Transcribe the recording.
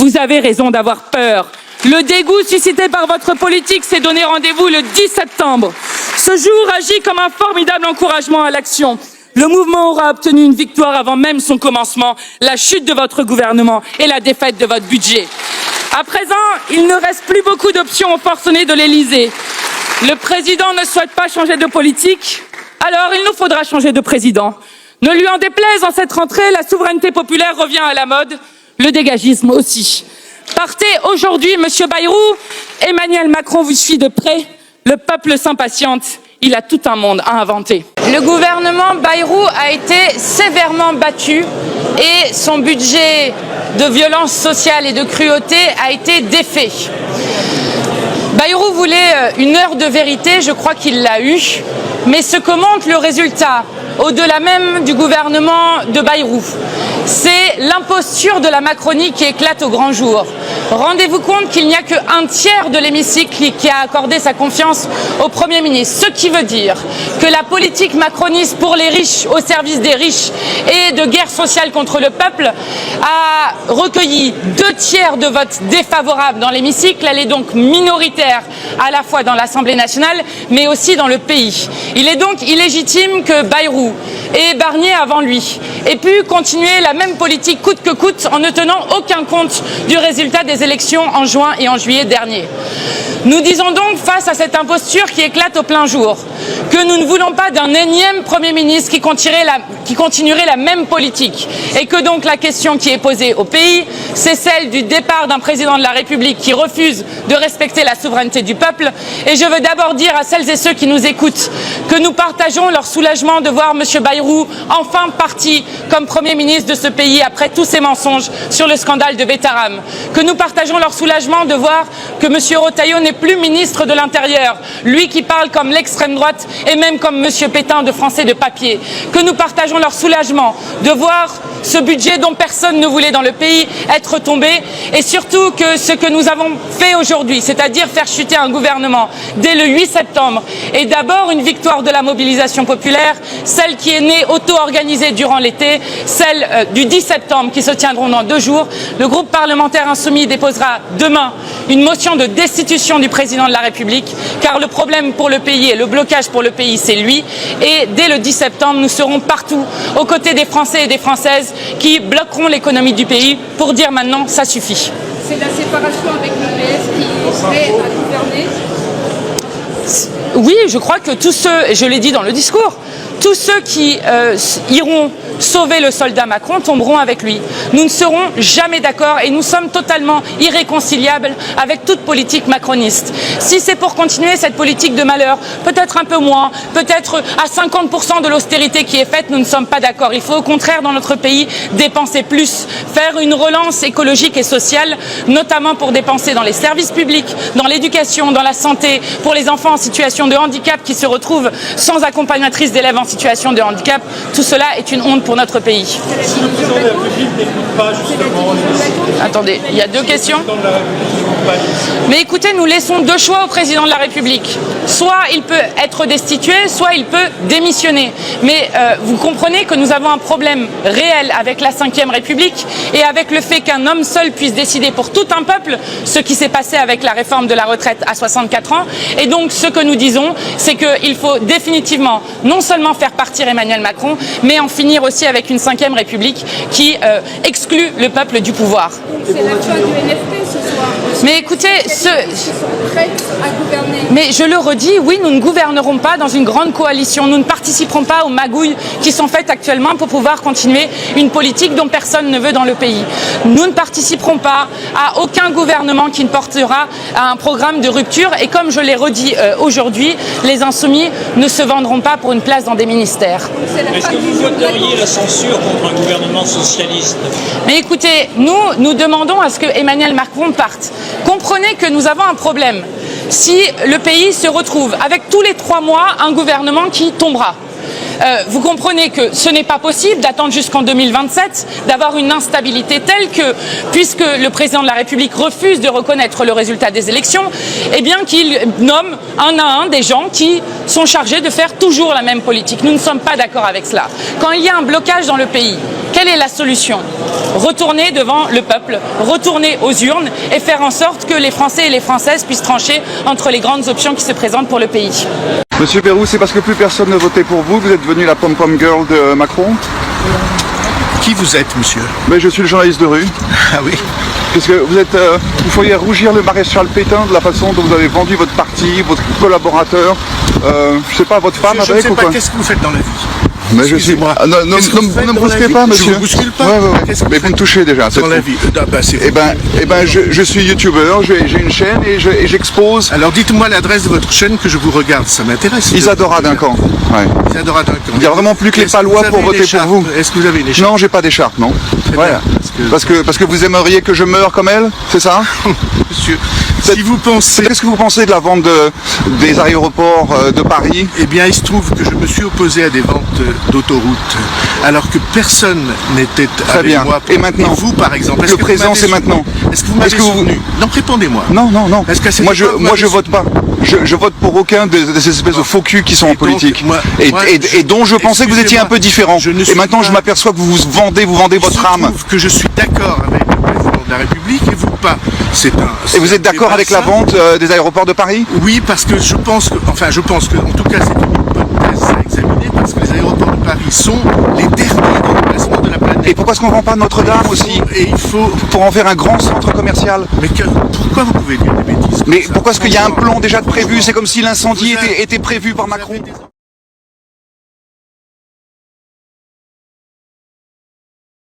Vous avez raison d'avoir peur. Le dégoût suscité par votre politique s'est donné rendez-vous le 10 septembre. Ce jour agit comme un formidable encouragement à l'action. Le mouvement aura obtenu une victoire avant même son commencement, la chute de votre gouvernement et la défaite de votre budget. À présent, il ne reste plus beaucoup d'options aux forcenés de l'Élysée. Le président ne souhaite pas changer de politique, alors il nous faudra changer de président. Ne lui en déplaise, en cette rentrée, la souveraineté populaire revient à la mode, le dégagisme aussi. Partez aujourd'hui, Monsieur Bayrou. Emmanuel Macron vous suit de près. Le peuple s'impatiente. Il a tout un monde à inventer. Le gouvernement Bayrou a été sévèrement battu et son budget de violence sociale et de cruauté a été défait. Bayrou voulait une heure de vérité, je crois qu'il l'a eue, mais ce que montre le résultat, au-delà même du gouvernement de Bayrou, c'est l'imposture de la Macronie qui éclate au grand jour. Rendez-vous compte qu'il n'y a qu'un tiers de l'hémicycle qui a accordé sa confiance au Premier ministre, ce qui veut dire que la politique macroniste pour les riches, au service des riches et de guerre sociale contre le peuple, a recueilli 2 tiers de votes défavorables dans l'hémicycle. Elle est donc minoritaire à la fois dans l'Assemblée nationale, mais aussi dans le pays. Il est donc illégitime que Bayrou et Barnier avant lui aient pu continuer la même politique coûte que coûte en ne tenant aucun compte du résultat des élections en juin et en juillet dernier. Nous disons donc, face à cette imposture qui éclate au plein jour, que nous ne voulons pas d'un énième Premier ministre qui continuerait la même politique et que donc la question qui est posée au pays, c'est celle du départ d'un président de la République qui refuse de respecter la souveraineté du peuple. Et je veux d'abord dire à celles et ceux qui nous écoutent que nous partageons leur soulagement de voir M. Bayrou enfin parti comme Premier ministre de ce pays après tous ces mensonges sur le scandale de Betaram, que nous partageons leur soulagement de voir que M. Retailleau n'est plus ministre de l'Intérieur, lui qui parle comme l'extrême droite et même comme M. Pétain de Français de papier, que nous partageons leur soulagement de voir ce budget dont personne ne voulait dans le pays être tombé et surtout que ce que nous avons fait aujourd'hui, c'est-à-dire faire chuter un gouvernement dès le 8 septembre est d'abord une victoire de la mobilisation populaire, celle qui est née auto-organisée durant l'été, celle du 10 septembre qui se tiendront dans 2 jours. Le groupe parlementaire insoumis déposera demain une motion de destitution du président de la République car le problème pour le pays et le blocage pour le pays c'est lui et dès le 10 septembre nous serons partout aux côtés des Français et des Françaises qui bloqueront l'économie du pays pour dire maintenant ça suffit. C'est la séparation avec le PS qui serait à gouverner? Oui, je crois que tous ceux, et je l'ai dit dans le discours, tous ceux qui iront sauver le soldat Macron tomberont avec lui. Nous ne serons jamais d'accord et nous sommes totalement irréconciliables avec toute politique macroniste. Si c'est pour continuer cette politique de malheur, peut-être un peu moins, peut-être à 50% de l'austérité qui est faite, nous ne sommes pas d'accord. Il faut au contraire dans notre pays dépenser plus, faire une relance écologique et sociale, notamment pour dépenser dans les services publics, dans l'éducation, dans la santé, pour les enfants en situation de handicap qui se retrouvent sans accompagnatrice d'élèves en situation de handicap. Tout cela est une honte pour notre pays. Si le président de la République n'écoute pas justement les... Attendez, il y a 2 questions. Mais écoutez, nous laissons 2 choix au président de la République. Soit il peut être destitué, soit il peut démissionner. Mais vous comprenez que nous avons un problème réel avec la Ve République et avec le fait qu'un homme seul puisse décider pour tout un peuple, ce qui s'est passé avec la réforme de la retraite à 64 ans. Et donc ce que nous disons, c'est qu'il faut définitivement non seulement faire partir Emmanuel Macron, mais en finir aussi avec une Ve République qui exclut le peuple du pouvoir. C'est la fin du NFP ce soir. Mais écoutez, Qui sont prêts à gouverner. mais je le redis, oui, nous ne gouvernerons pas dans une grande coalition. Nous ne participerons pas aux magouilles qui sont faites actuellement pour pouvoir continuer une politique dont personne ne veut dans le pays. Nous ne participerons pas à aucun gouvernement qui ne portera à un programme de rupture. Et comme je l'ai redit aujourd'hui, les Insoumis ne se vendront pas pour une place dans des ministères. Est-ce que vous voteriez la censure contre un gouvernement socialiste? Mais écoutez, nous demandons à ce que Emmanuel Macron parte. Comprenez que nous avons un problème. Si le pays se retrouve avec tous les 3 mois un gouvernement qui tombera, vous comprenez que ce n'est pas possible d'attendre jusqu'en 2027, d'avoir une instabilité telle que, puisque le président de la République refuse de reconnaître le résultat des élections, eh bien qu'il nomme un à un des gens qui sont chargés de faire toujours la même politique. Nous ne sommes pas d'accord avec cela. Quand il y a un blocage dans le pays, quelle est la solution? retourner devant le peuple, retourner aux urnes et faire en sorte que les Français et les Françaises puissent trancher entre les grandes options qui se présentent pour le pays. Monsieur Bayrou, c'est parce que plus personne ne votait pour vous, vous êtes devenu la pom-pom girl de Macron? Qui vous êtes, monsieur? Mais je suis le journaliste de rue. Ah oui. Parce que vous feriez rougir le maréchal Pétain de la façon dont vous avez vendu votre parti, votre collaborateur, je sais pas, votre femme Je ne avec sais ou pas, quoi? qu'est-ce que vous faites dans la vie? Mais je suis... Excusez-moi. Ah, non, ne me brusquez pas, monsieur. Je ne vous bouscule pas. Ouais. Qu'est-ce que Mais vous me touchez déjà. Dans la vie. Je suis youtubeur, j'ai une chaîne et j'expose... Alors dites-moi l'adresse de votre chaîne que je vous regarde, ça m'intéresse. Isadora Duncan. Ouais. Isadora Duncan. Il n'y a vraiment plus que les Palois pour voter pour vous. Est-ce que vous avez une écharpe? Non, j'ai pas d'écharpe, non. Très Voilà. bien, Parce que vous aimeriez que je meure comme elle, c'est ça? Monsieur, si vous pensez... Qu'est-ce que vous pensez de la vente des aéroports de Paris? Eh bien, il se trouve que je me suis opposé à des ventes d'autoroutes, alors que personne n'était avec bien. moi. Et maintenant? vous, par exemple. Le présent, c'est maintenant. Est-ce que vous m'avez soutenu? Non, répondez-moi. Non. Est-ce qu'à cette Moi, époque, vous m'avez je vote pas. Je vote pour aucun de ces espèces de faux culs qui sont en Et donc, politique. moi, Et dont je pensais que vous étiez un peu différent. Je ne Et suis maintenant, pas- je m'aperçois que vous vendez votre âme. Il se trouve que je suis d'accord avec le président de la République et vous pas. Et vous êtes d'accord avec la vente des aéroports de Paris? Oui, parce que je pense que, en tout cas, c'est une hypothèse à examiner, parce que les aéroports de Paris sont les derniers déplacements de la planète. Et pourquoi est-ce qu'on ne vend pas Notre-Dame aussi? Et il faut... Pour en faire un grand centre commercial. Mais pourquoi vous pouvez dire des bêtises comme Mais ça? pourquoi est-ce qu'il y a un plan déjà de prévu? C'est comme si l'incendie Vous avez- était prévu par Vous avez Macron. des-